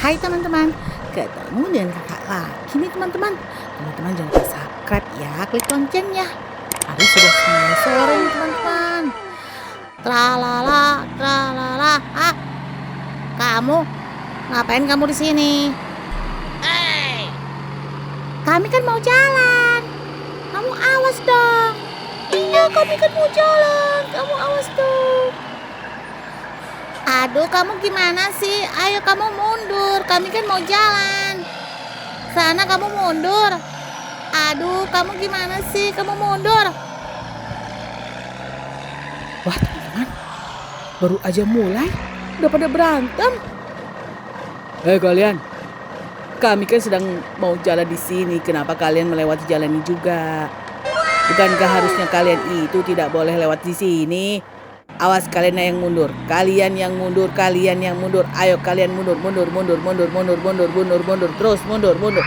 Hai teman-teman, ketemu dengan kakak lagi nih teman-teman. Teman-teman jangan lupa subscribe ya, klik loncengnya. Hari sudah mulai sore nih teman-teman. Tralala, tralala. Kamu ngapain kamu di sini? Kami kan mau jalan. Kamu awas dong. Iya, kami kan mau jalan. Kamu awas dong. Aduh, kamu gimana sih? Ayo kamu mundur, kami kan mau jalan. Sana kamu mundur. Aduh, kamu gimana sih? Kamu mundur. Wah teman-teman, baru aja mulai, udah pada berantem. Kalian, kami kan sedang mau jalan di sini. Kenapa kalian melewati jalan ini juga? Bukankah harusnya kalian itu tidak boleh lewat di sini? Awas kalian yang mundur, kalian yang mundur, kalian yang mundur. Ayo kalian mundur, mundur, mundur, mundur, mundur, mundur, mundur, mundur, terus mundur, mundur.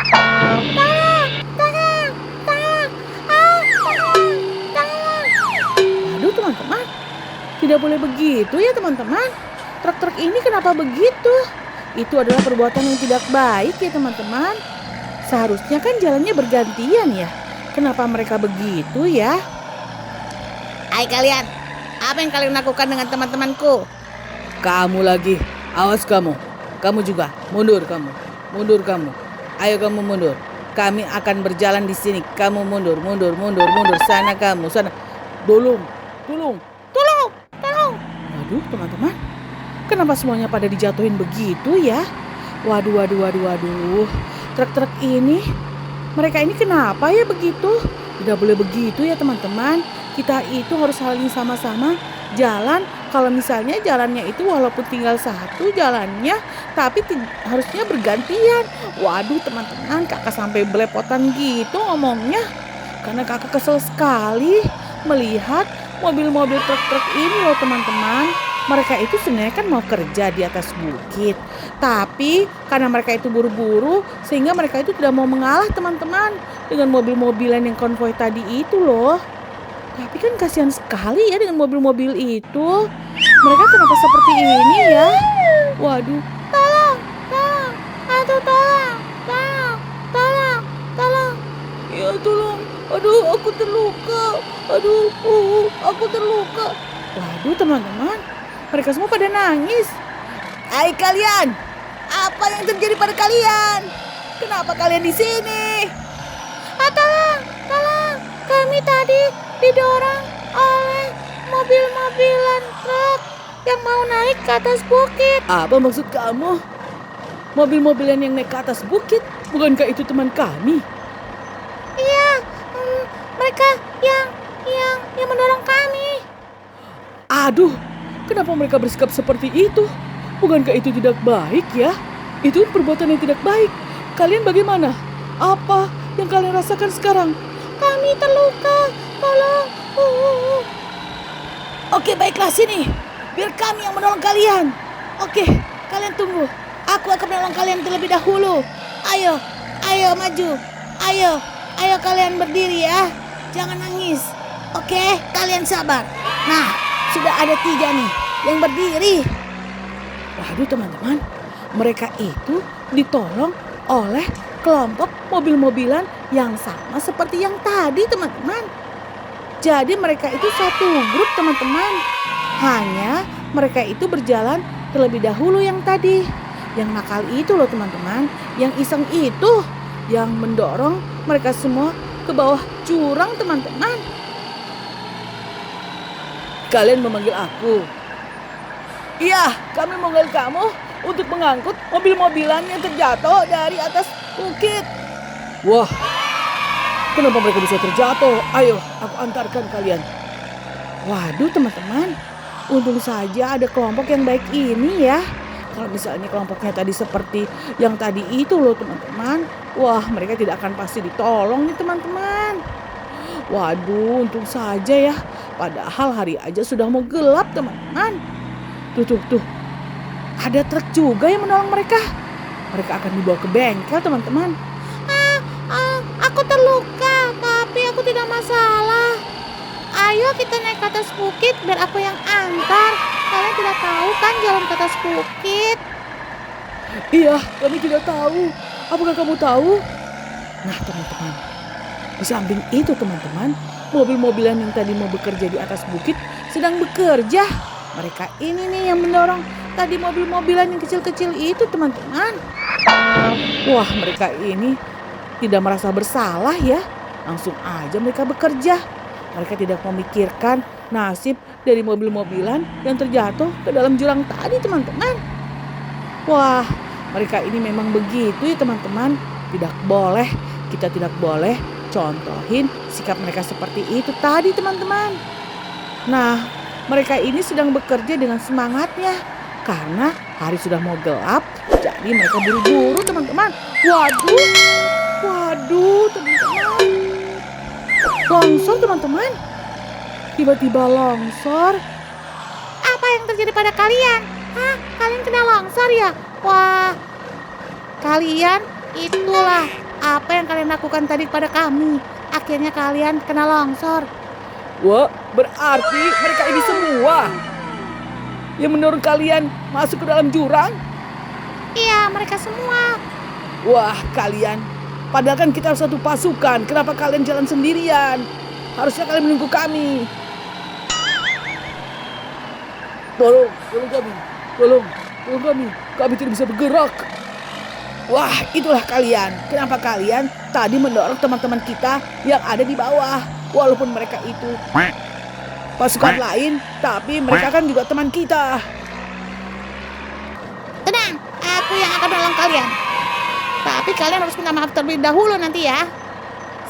Aduh teman-teman, tidak boleh begitu ya teman-teman. Truk-truk ini kenapa begitu? Itu adalah perbuatan yang tidak baik ya teman-teman. Seharusnya kan jalannya bergantian ya. Kenapa mereka begitu ya? Hai kalian, apa yang kalian lakukan dengan teman-temanku? Kamu lagi, awas kamu. Kamu juga, mundur kamu. Mundur kamu. Ayo kamu mundur. Kami akan berjalan di sini. Kamu mundur, mundur, mundur, mundur. Sana kamu, sana. Tolong. Waduh teman-teman, kenapa semuanya pada dijatuhin begitu ya? Waduh. Truk-truk ini, mereka ini kenapa ya begitu? Tidak boleh begitu ya teman-teman. Kita itu harus saling sama-sama jalan. Kalau misalnya jalannya itu walaupun tinggal satu jalannya, tapi harusnya bergantian. Waduh teman-teman, kakak sampai belepotan gitu ngomongnya. Karena kakak kesel sekali melihat mobil-mobil truk-truk ini loh teman-teman. Mereka itu sebenarnya kan mau kerja di atas bukit. Tapi karena mereka itu buru-buru, sehingga mereka itu tidak mau mengalah teman-teman dengan mobil-mobilan yang konvoi tadi itu loh. Tapi kan kasihan sekali ya dengan mobil-mobil itu. Mereka kenapa seperti ini ya? Waduh. Tolong. Aduh tolong. Ya tolong. Aduh, aku terluka. Aku terluka. Waduh teman-teman, mereka semua pada nangis. Hai kalian, apa yang terjadi pada kalian? Kenapa kalian di sini? Tolong. Kami tadi didorong oleh mobil-mobilan truk yang mau naik ke atas bukit. Apa maksud kamu? Mobil-mobilan yang naik ke atas bukit? Bukankah itu teman kami? Iya, mereka yang mendorong kami. Aduh, kenapa mereka bersikap seperti itu? Bukankah itu tidak baik ya? Itu perbuatan yang tidak baik. Kalian bagaimana? Apa yang kalian rasakan sekarang? Kami terluka, tolong. Oke, baiklah sini. Biar kami yang menolong kalian. Oke, kalian tunggu. Aku akan menolong kalian terlebih dahulu. Ayo maju. Ayo kalian berdiri ya. Jangan nangis. Oke, kalian sabar. Nah, sudah ada 3 nih yang berdiri. Waduh teman-teman, mereka itu ditolong oleh kelompok mobil-mobilan yang sama seperti yang tadi teman-teman. Jadi mereka itu satu grup teman-teman. Hanya mereka itu berjalan terlebih dahulu yang tadi. Yang nakal itu loh teman-teman. Yang iseng itu yang mendorong mereka semua ke bawah jurang teman-teman. Kalian memanggil aku? Iya, kami memanggil kamu untuk mengangkut mobil-mobilan yang terjatuh dari atas bukit. Wah, kenapa mereka bisa terjatuh? Ayo, aku antarkan kalian. Waduh teman-teman, untung saja ada kelompok yang baik ini ya. Kalau misalnya kelompoknya tadi seperti yang tadi itu loh teman-teman. Wah, mereka tidak akan pasti ditolong nih teman-teman. Waduh, untung saja ya. Padahal hari aja sudah mau gelap teman-teman. Tuh. Ada truk juga yang menolong mereka. Mereka akan dibawa ke bengkel teman-teman. Aku terluka, tapi aku tidak masalah. Ayo kita naik ke atas bukit biar aku yang antar. Kalian tidak tahu kan jalan ke atas bukit. Iya, kami tidak tahu. Apakah kamu tahu? Nah, teman-teman, di samping itu teman-teman, mobil-mobilan yang tadi mau bekerja di atas bukit sedang bekerja. Mereka ini nih yang mendorong tadi mobil-mobilan yang kecil-kecil itu teman-teman. Wah, mereka ini tidak merasa bersalah ya. Langsung aja mereka bekerja. Mereka tidak memikirkan nasib dari mobil-mobilan yang terjatuh ke dalam jurang tadi teman-teman. Wah, mereka ini memang begitu ya teman-teman. Kita tidak boleh contohin sikap mereka seperti itu tadi teman-teman. Nah, mereka ini sedang bekerja dengan semangatnya. Karena hari sudah mau gelap, jadi mereka buru-buru teman-teman. Waduh teman-teman. Longsor teman-teman. Tiba-tiba longsor. Apa yang terjadi pada kalian? Hah? Kalian kena longsor ya? Wah, kalian itulah apa yang kalian lakukan tadi pada kami. Akhirnya kalian kena longsor. Wah, berarti mereka ini semua yang mendorong kalian masuk ke dalam jurang? Iya, mereka semua. Wah, kalian. Padahal kan kita harus satu pasukan. Kenapa kalian jalan sendirian? Harusnya kalian menunggu kami. Tolong kami. Tolong kami. Kami tidak bisa bergerak. Wah, itulah kalian. Kenapa kalian tadi mendorong teman-teman kita yang ada di bawah? Walaupun mereka itu pasukan lain, tapi mereka kan juga teman kita. Tenang, aku yang akan menolong kalian. Tapi kalian harus minta maaf terlebih dahulu nanti ya.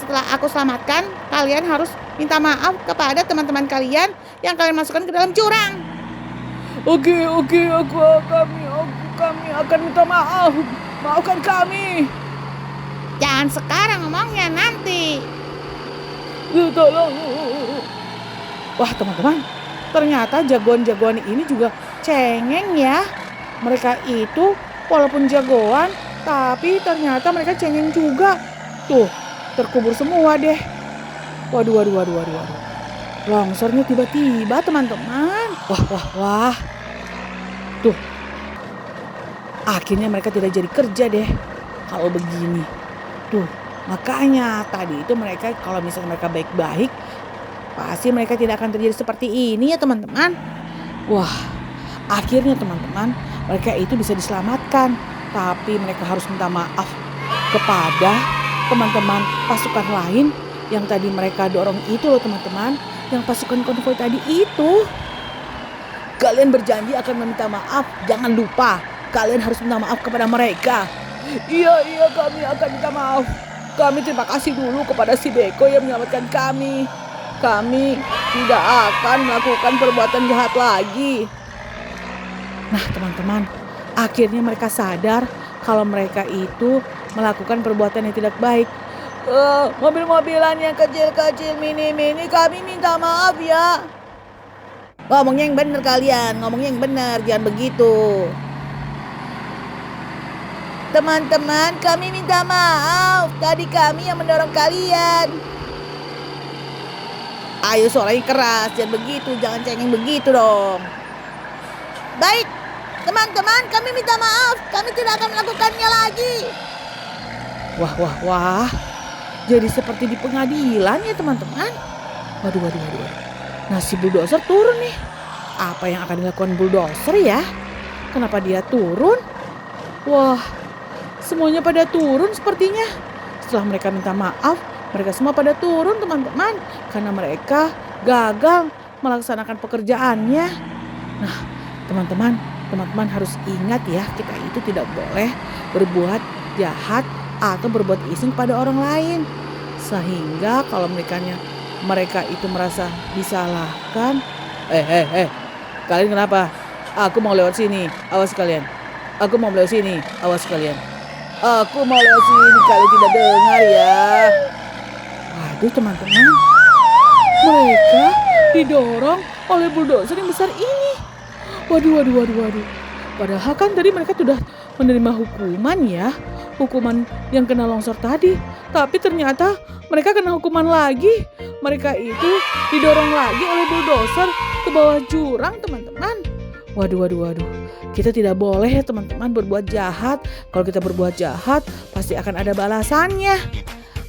Setelah aku selamatkan, kalian harus minta maaf kepada teman-teman kalian yang kalian masukkan ke dalam jurang. Oke, kami akan minta maaf. Maafkan kami. Jangan sekarang ngomongnya, nanti. Tolong. Wah teman-teman, ternyata jagoan-jagoan ini juga cengeng ya. Mereka itu walaupun jagoan, tapi ternyata mereka cengeng juga. Tuh, terkubur semua deh. Waduh. Longsornya tiba-tiba teman-teman. Wah. Tuh, akhirnya mereka tidak jadi kerja deh kalau begini. Tuh, makanya tadi itu mereka kalau misalnya mereka baik-baik, pasti mereka tidak akan terjadi seperti ini ya teman-teman. Wah, akhirnya teman-teman, mereka itu bisa diselamatkan. Tapi mereka harus minta maaf kepada teman-teman pasukan lain yang tadi mereka dorong itu loh teman-teman. Yang pasukan konvoi tadi itu. Kalian berjanji akan meminta maaf. Jangan lupa, kalian harus minta maaf kepada mereka. Iya, kami akan minta maaf. Kami terima kasih dulu kepada si Beko yang menyelamatkan kami. Kami tidak akan melakukan perbuatan jahat lagi. Nah teman-teman, akhirnya mereka sadar kalau mereka itu melakukan perbuatan yang tidak baik. Mobil-mobilan yang kecil-kecil, mini-mini, kami minta maaf ya. Ngomongnya yang benar kalian, ngomongnya yang benar, jangan begitu. Teman-teman, kami minta maaf. Tadi kami yang mendorong kalian. Ayo suaranya keras, jangan begitu, jangan cengeng begitu dong. Baik, teman-teman, kami minta maaf. Kami tidak akan melakukannya lagi. Wah. Jadi seperti di pengadilan ya teman-teman. Waduh. Nah si bulldozer turun nih. Apa yang akan dilakukan bulldozer ya? Kenapa dia turun? Wah, semuanya pada turun sepertinya. Setelah mereka minta maaf, mereka semua pada turun teman-teman. Karena mereka gagal melaksanakan pekerjaannya. Nah teman-teman harus ingat ya, kita itu tidak boleh berbuat jahat atau berbuat iseng pada orang lain. Sehingga kalau mereka itu merasa disalahkan. Kalian kenapa? Aku mau lewat sini, awas kalian. Aku mau lewat sini, awas kalian. Aku mau lewat sini, kalian tidak dengar ya. Waduh teman-teman, mereka didorong oleh bulldozer yang besar ini. Waduh. Padahal kan tadi mereka sudah menerima hukuman ya. Hukuman yang kena longsor tadi. Tapi ternyata mereka kena hukuman lagi. Mereka itu didorong lagi oleh bulldozer ke bawah jurang teman-teman. Waduh, waduh, waduh. Kita tidak boleh ya teman-teman berbuat jahat. Kalau kita berbuat jahat, pasti akan ada balasannya.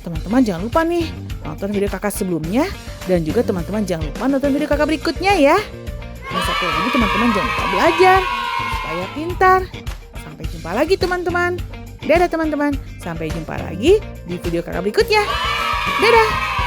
Teman-teman jangan lupa nih, nonton video kakak sebelumnya. Dan juga teman-teman jangan lupa nonton video kakak berikutnya ya. Dan satu lagi teman-teman jangan lupa belajar, supaya pintar. Sampai jumpa lagi teman-teman. Dadah teman-teman, sampai jumpa lagi di video kakak berikutnya. Dadah.